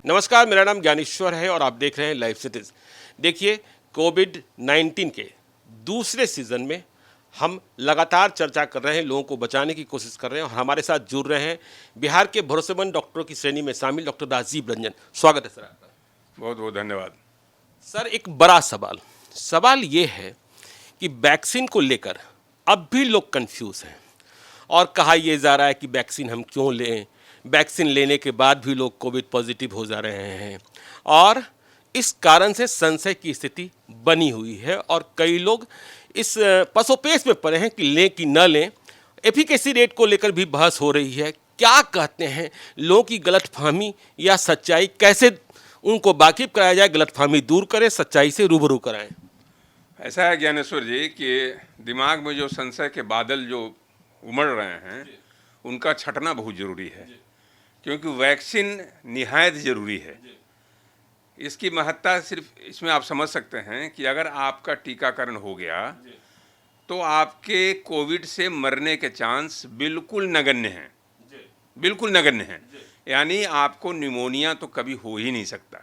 नमस्कार, मेरा नाम ज्ञानेश्वर है और आप देख रहे हैं लाइव सिटीज। देखिए, कोविड-19 के दूसरे सीजन में हम लगातार चर्चा कर रहे हैं, लोगों को बचाने की कोशिश कर रहे हैं और हमारे साथ जुड़ रहे हैं बिहार के भरोसेमंद डॉक्टरों की श्रेणी में शामिल डॉक्टर राजीव रंजन। स्वागत है सर आपका। बहुत बहुत धन्यवाद। सर, एक बड़ा सवाल ये है कि वैक्सीन को लेकर अब भी लोग कंफ्यूज हैं और कहा यह जा रहा है कि वैक्सीन हम क्यों लें, वैक्सीन लेने के बाद भी लोग कोविड पॉजिटिव हो जा रहे हैं और इस कारण से संशय की स्थिति बनी हुई है और कई लोग इस पसोपेश में पड़े हैं कि लें कि न लें। एफिकेसी रेट को लेकर भी बहस हो रही है। क्या कहते हैं, लोगों की गलतफहमी या सच्चाई कैसे उनको वाकिफ कराया जाए, गलतफहमी दूर करें, सच्चाई से रूबरू कराएं? ऐसा है ज्ञानेश्वर जी कि दिमाग में जो संशय के बादल जो उमड़ रहे हैं उनका छटना बहुत ज़रूरी है, क्योंकि वैक्सीन निहायत ज़रूरी है। इसकी महत्ता सिर्फ इसमें आप समझ सकते हैं कि अगर आपका टीकाकरण हो गया तो आपके कोविड से मरने के चांस बिल्कुल नगण्य हैं, बिल्कुल नगण्य हैं। यानी आपको निमोनिया तो कभी हो ही नहीं सकता।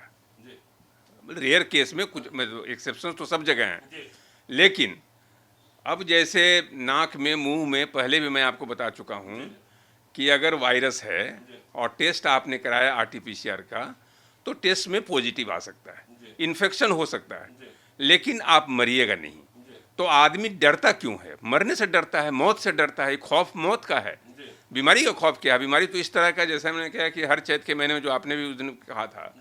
रेयर केस में कुछ एक्सेप्शन तो सब जगह हैं, लेकिन अब जैसे नाक में, मुंह में, पहले भी मैं आपको बता चुका हूं कि अगर वायरस है और टेस्ट आपने कराया आरटीपीसीआर का, तो टेस्ट में पॉजिटिव आ सकता है, इन्फेक्शन हो सकता है, लेकिन आप मरिएगा नहीं। तो आदमी डरता क्यों है? मरने से डरता है, मौत से डरता है। खौफ मौत का है, बीमारी का खौफ क्या है? बीमारी तो इस तरह का, जैसे मैंने कहा कि हर चैत के महीने में, जो आपने भी उस दिन कहा था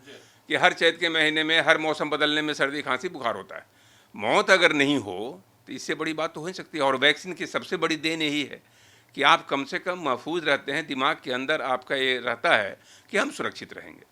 कि हर चैत के महीने में, हर मौसम बदलने में सर्दी खांसी बुखार होता है। मौत अगर नहीं हो तो इससे बड़ी बात तो हो ही सकती है। और वैक्सीन की सबसे बड़ी देन यही है कि आप कम से कम महफूज रहते हैं, दिमाग के अंदर आपका ये रहता है कि हम सुरक्षित रहेंगे।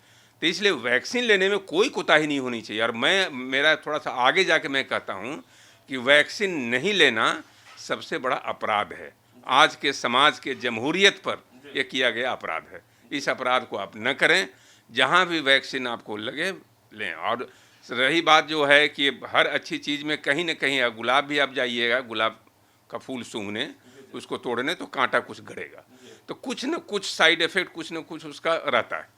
तो इसलिए वैक्सीन लेने में कोई कोताही नहीं होनी चाहिए। और मेरा थोड़ा सा आगे जाके मैं कहता हूँ कि वैक्सीन नहीं लेना सबसे बड़ा अपराध है। आज के समाज के जमहूरियत पर यह किया गया अपराध है। इस अपराध को आप न करें। जहाँ भी वैक्सीन आपको लगे लें। और रही बात जो है कि हर अच्छी चीज़ में कहीं ना कहीं, गुलाब भी आप जाइएगा, गुलाब का फूल सूंघने, उसको तोड़ने, तो कांटा कुछ गड़ेगा, तो कुछ न कुछ साइड इफेक्ट, कुछ न कुछ उसका रहता है।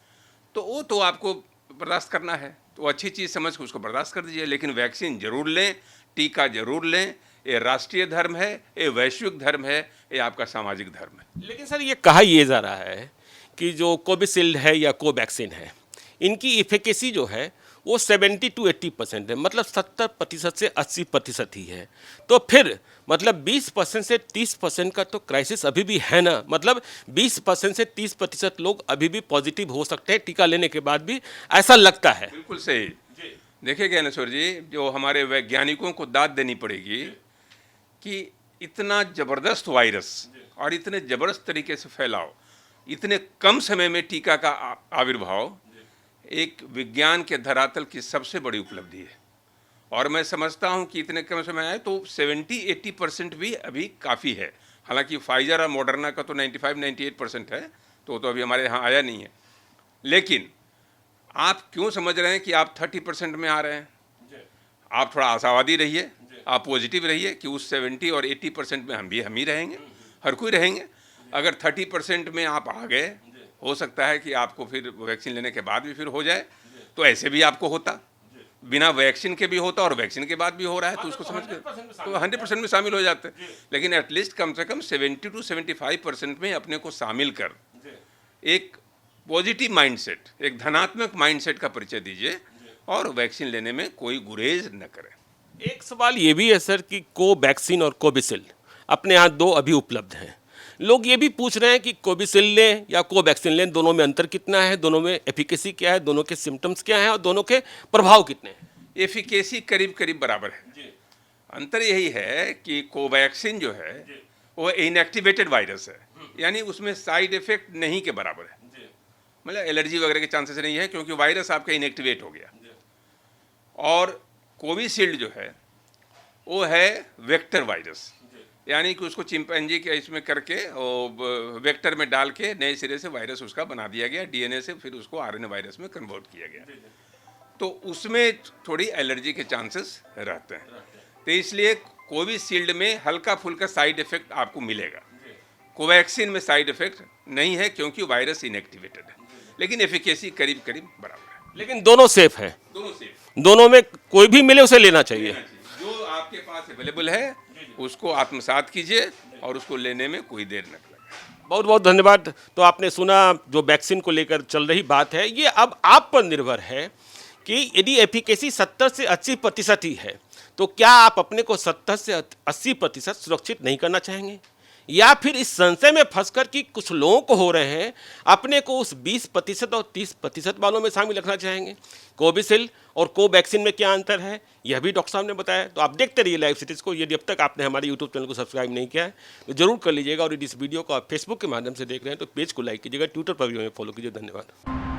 तो वो तो आपको बर्दाश्त करना है, तो अच्छी चीज़ समझ के उसको बर्दाश्त कर दीजिए। लेकिन वैक्सीन जरूर लें, टीका जरूर लें। ये राष्ट्रीय धर्म है, ये वैश्विक धर्म है, ये आपका सामाजिक धर्म है। लेकिन सर, ये कहा यह जा रहा है कि जो कोविशील्ड है या कोवैक्सीन है, इनकी इफिकेसी जो है वो 70 to 80% है, मतलब 70% से 80% ही है। तो फिर मतलब 20% से 30% का तो क्राइसिस अभी भी है ना। मतलब 20% से 30% लोग अभी भी पॉजिटिव हो सकते हैं टीका लेने के बाद भी, ऐसा लगता है। बिल्कुल सही। देखिए ज्ञानेश्वर जी, जो हमारे वैज्ञानिकों को दाद देनी पड़ेगी कि इतना ज़बरदस्त वायरस और इतने ज़बरदस्त तरीके से फैलाव, इतने कम समय में टीका का आविर्भाव एक विज्ञान के धरातल की सबसे बड़ी उपलब्धि है। और मैं समझता हूं कि इतने कम समय आए तो 70-80% भी अभी काफ़ी है। हालांकि फाइजर और मॉडर्ना का तो 95-98% है, तो अभी हमारे यहाँ आया नहीं है। लेकिन आप क्यों समझ रहे हैं कि आप 30% में आ रहे हैं? आप थोड़ा आशावादी रहिए, आप पॉजिटिव रहिए कि उस 70 और 80% में हम ही रहेंगे, हर कोई रहेंगे। अगर 30% में आप आ गए, हो सकता है कि आपको फिर वैक्सीन लेने के बाद भी फिर हो जाए। तो ऐसे भी आपको होता, बिना वैक्सीन के भी होता और वैक्सीन के बाद भी हो रहा है, तो उसको समझ के तो 100% में शामिल हो जाते हैं। लेकिन एटलीस्ट कम से कम 70 to 75% में अपने को शामिल कर एक पॉजिटिव माइंडसेट, एक धनात्मक माइंडसेट का परिचय दीजिए और वैक्सीन लेने में कोई गुरेज न करें। एक सवाल ये भी है सर कि कोवैक्सीन और कोविशील्ड अपने यहाँ दो अभी उपलब्ध हैं। लोग ये भी पूछ रहे हैं कि कोविशील्ड लें या कोवैक्सीन लें, दोनों में अंतर कितना है, दोनों में एफिकेसी क्या है, दोनों के सिम्टम्स क्या हैं और दोनों के प्रभाव कितने हैं? एफिकेसी करीब करीब बराबर है। अंतर यही है कि कोवैक्सीन जो है वो इनएक्टिवेटेड वायरस है, यानी उसमें साइड इफेक्ट नहीं के बराबर है। मतलब एलर्जी वगैरह के चांसेस नहीं है, क्योंकि वायरस आपका इनएक्टिवेट हो गया। और कोविशील्ड जो है वो है वेक्टर वायरस, यानी कि उसको चिंपैंजी के इसमें करके और वेक्टर में डाल के नए सिरे से वायरस उसका बना दिया गया, डीएनए से फिर उसको आरएनए वायरस में कन्वर्ट किया गया। तो उसमें थोड़ी एलर्जी के चांसेस रहते हैं। तो इसलिए कोविशील्ड में हल्का फुल्का साइड इफेक्ट आपको मिलेगा। कोवैक्सीन में साइड इफेक्ट नहीं है, क्योंकि वायरस इनएक्टिवेटेड है, लेकिन एफिकेसी करीब करीब बराबर है। लेकिन दोनों सेफ है, दोनों सेफ दोनों में कोई भी मिले उसे लेना चाहिए। जो आपके पास अवेलेबल है उसको आत्मसात कीजिए और उसको लेने में कोई देर न लगे। बहुत बहुत धन्यवाद। तो आपने सुना जो वैक्सीन को लेकर चल रही बात है, ये अब आप पर निर्भर है कि यदि एफिकेसी 70 से 80% ही है तो क्या आप अपने को 70 से 80% सुरक्षित नहीं करना चाहेंगे, या फिर इस संशय में फंसकर कि कुछ लोगों को हो रहे हैं अपने को उस 20% और 30% वालों में शामिल रखना चाहेंगे। कोविशील्ड और कोवैक्सीन में क्या अंतर है यह भी डॉक्टर साहब ने बताया। तो आप देखते रहिए लाइव सिटीज़ को। यदि अब तक आपने हमारे यूट्यूब चैनल को सब्सक्राइब नहीं किया है तो जरूर कर लीजिएगा, और यदि इस वीडियो को आप फेसबुक के माध्यम से देख रहे हैं तो पेज को लाइक कीजिएगा, ट्विटर पर भी हमें फॉलो कीजिए। धन्यवाद।